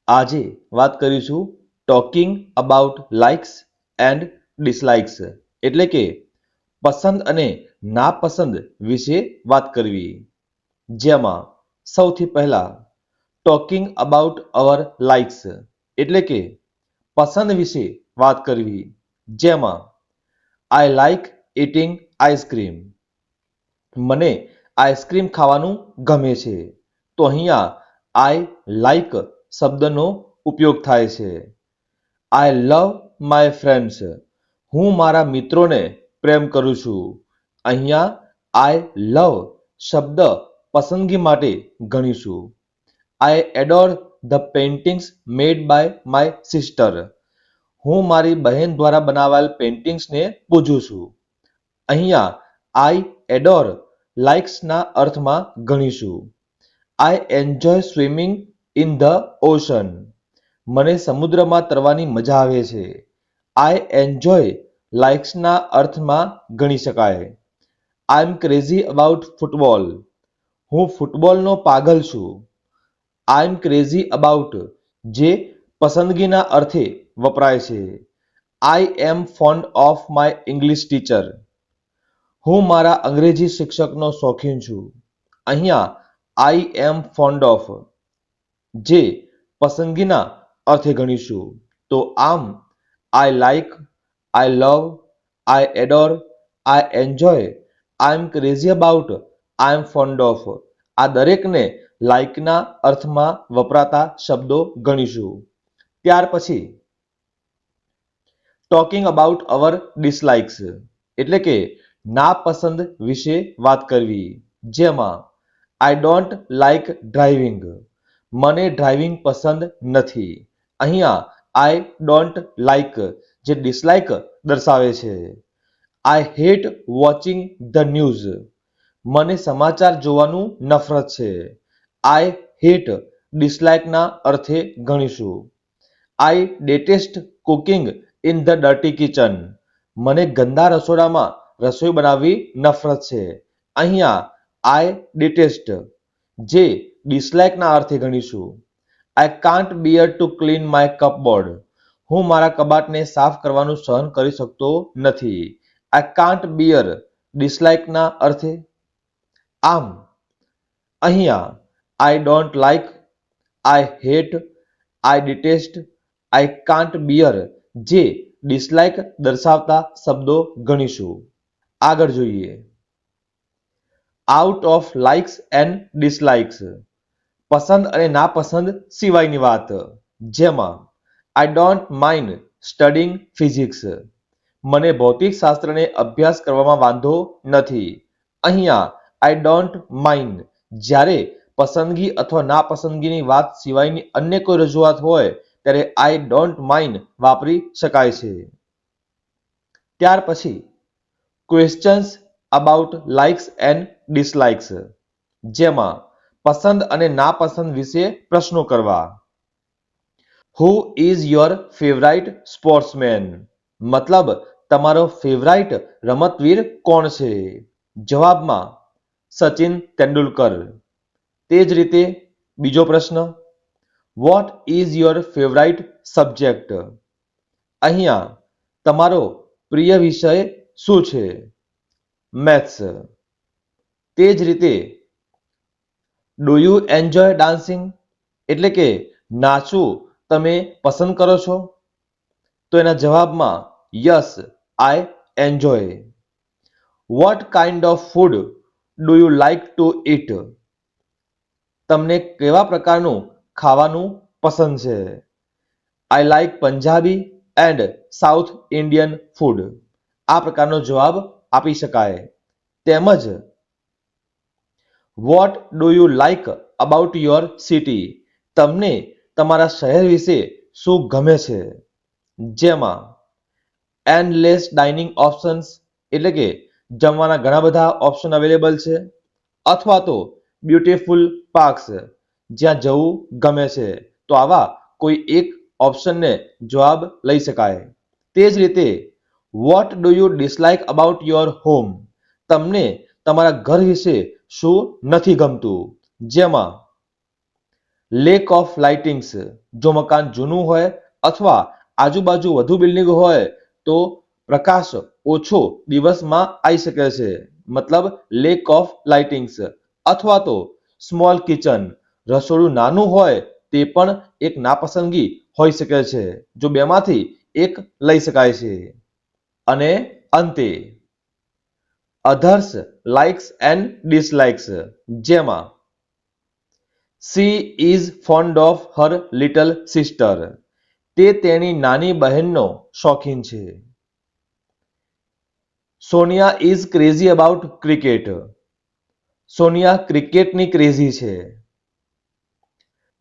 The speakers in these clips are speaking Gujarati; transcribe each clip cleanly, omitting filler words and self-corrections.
આજે વાત કરીશું talking about likes and dislikes એટલે કે પસંદ અને નાપસંદ વિશે વાત કરવી. જેમાં સૌથી પહેલા ટોકિંગ અબાઉટ અવર લાઇક્સ એટલે કે પસંદ વિશે વાત કરવી. જેમાં આઈ લાઇક ઇટિંગ આઈસ્ક્રીમ, મને આઈસ્ક્રીમ ખાવાનું ગમે છે. તો અહીંયા આઈ લાઇક શબ્દનો ઉપયોગ થાય છે. આઈ લવ માય ફ્રેન્ડ્સ, હું મારા મિત્રોને પ્રેમ કરું છું. અહીંયા આઈ લવ શબ્દ પસંદગી માટે ગણીશું. I adore the paintings made by my sister, હું મારી બહેન દ્વારા બનાવાયેલ પેઇન્ટિંગ્સને પૂજું છું. અહીંયા આઈ એડોર લાઇક્સના અર્થમાં ગણીશું. I enjoy swimming in the ocean, મને સમુદ્રમાં તરવાની મજા આવે છે. આઈ એન્જોય લાઇક્સના અર્થમાં ગણી શકાય. આઈ એમ ક્રેઝી અબાઉટ ફૂટબોલ, હું ફૂટબોલનો પાગલ છું. આઈ એમ ક્રેઝી અબાઉટ જે પસંદગીના અર્થે વપરાય છે. I am fond of my English teacher, હું મારા અંગ્રેજી શિક્ષકનો શોખીન છું. અહીંયા આઈ એમ ફોન્ડ ઓફ જે પસંદગીના અર્થે ગણીશું. તો આમ I like, I love, I adore, I enjoy, I am crazy about, I am fond of, આ દરેકને લાઇકના અર્થમાં વપરાતા શબ્દો ગણીશું. ત્યાર પછી ટોકિંગ અબાઉટ અવર ડિસલાઇક્સ એટલે કે નાપસંદ વિશે વાત કરવી. જેમાં આઈ ડોન્ટ લાઇક ડ્રાઇવિંગ, મને ડ્રાઇવિંગ પસંદ નથી. અહીંયા આઈ ડોન્ટ લાઇક જે ડિસલાઇક દર્શાવે છે. I hate watching the news, મને સમાચાર જોવાનું નફરત છે. આઈ હેટ ડિસલાઇકના અર્થે ગણીશું. I detest cooking in the dirty kitchen, મને ગંદા રસોડામાં રસોઈ બનાવવી નફરત છે. અહીંયા આઈ ડિટેસ્ટ જે ડિસલાઇકના અર્થે ગણીશું. I can't bear to clean my cupboard, હું મારા કબાટને સાફ કરવાનું સહન કરી શકતો નથી. આઈ કાન્ટ બિયર ડિસલાઇકના અર્થે. આમ અહીંયા I don't like, I hate, I detest, I can't bear જે ડિસલાઇક દર્શાવતા શબ્દો ગણીશું. આગળ જોઈએ out of likes and dislikes, પસંદ અને નાપસંદ સિવાયની વાત. જેમાં I don't mind studying physics, મને ભૌતિક શાસ્ત્રને અભ્યાસ કરવામાં વાંધો નથી. અહીંયા આઈ ડોન્ટ માઇન્ડ જ્યારે પસંદગી અથવા નાપસંદગીની વાત સિવાયની અન્ય કોઈ રજૂઆત હોય ત્યારે આઈ ડોન્ટ માઇન્ડ વાપરી શકાય છે. ત્યાર પછી questions about likes and dislikes, જેમાં પસંદ અને નાપસંદ વિશે પ્રશ્નો કરવા. Who is your favourite sportsman, મતલબ તમારો ફેવરાઇટ રમતવીર કોણ છે? જવાબમાં સચિન તેંડુલકર. તે જ રીતે બીજો પ્રશ્ન, what is your favourite subject, અહીંયા તમારો પ્રિય વિષય શું છે? મેથ્સ. તે જ રીતે ડુ યુ એન્જોય ડાન્સિંગ એટલે કે નાચવું તમે પસંદ કરો છો? તો એના જવાબમાં yes I enjoy. What kind of food do you like to it, તમને કેવા પ્રકારનું ખાવાનું પસંદ છે? I like Punjabi and south Indian food, આ પ્રકારનો જવાબ આપી શકાય. તેમજ what do you like about your city, તમને તમારા શહેર વિશે શું ગમે છે? જેમાં એન્ડલેસ ડાઇનિંગ ઓપ્શન્સ એટલે કે જમવાના ઘણા બધા ઓપ્શન અવેલેબલ છે, અથવા તો બ્યુટીફુલ પાર્ક્સ જ્યાં જવું ગમે છે. તો આવા કોઈ એક ઓપ્શનને જવાબ લઈ શકાય. તે જ રીતે what do you dislike about your home, તમને તમારા ઘર વિશે શું નથી ગમતું? જેમાં લેક ઓફ લાઇટિંગ્સ, જો મકાન જૂનું હોય અથવા આજુબાજુ વધુ બિલ્ડિંગ હોય તો પ્રકાશ ઓછો દિવસમાં આવી શકે છે, મતલબ લેક ઓફ લાઇટિંગ્સ. અથવા તો સ્મોલ કિચન, રસોડું નાનું હોય તે પણ એક નાપસંદગી હોઈ શકે છે, જો બેમાંથી એક લઈ શકાય છે. અને અંતે અધર્સ લાઇક્સ એન્ડ ડિસલાઇક્સ, જેમાં She is fond of her little sister. તે તેની નાની બહેનનો શોખીન છે. Sonia is crazy about cricket. Sonia ક્રિકેટની ક્રેઝી છે.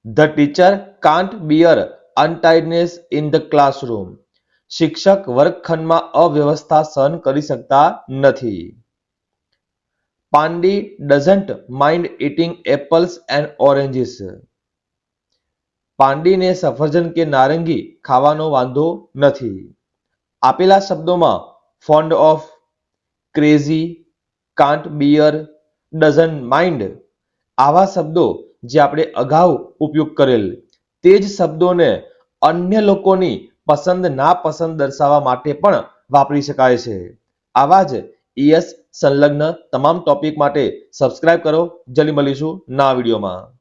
The teacher can't bear untidiness in the classroom. શિક્ષક વર્ગખંડમાં અવ્યવસ્થા સહન કરી શકતા નથી. પાંડી doesn't mind eating apples and oranges. પાંડીને સફરજન કે નારંગી ખાવાનો વાંધો નથી. આપેલા શબ્દોમાં fond of, crazy, can't bear, doesn't mind આવા શબ્દો જે આપણે અગાઉ ઉપયોગ કરેલ તે જ શબ્દોને અન્ય લોકોની પસંદ નાપસંદ દર્શાવવા માટે પણ વાપરી શકાય છે. આવા જ ES સંલગ્ન તમામ ટોપિક માટે સબસ્ક્રાઇબ કરો. જલ્દી મળીશું નવા વિડીયોમાં.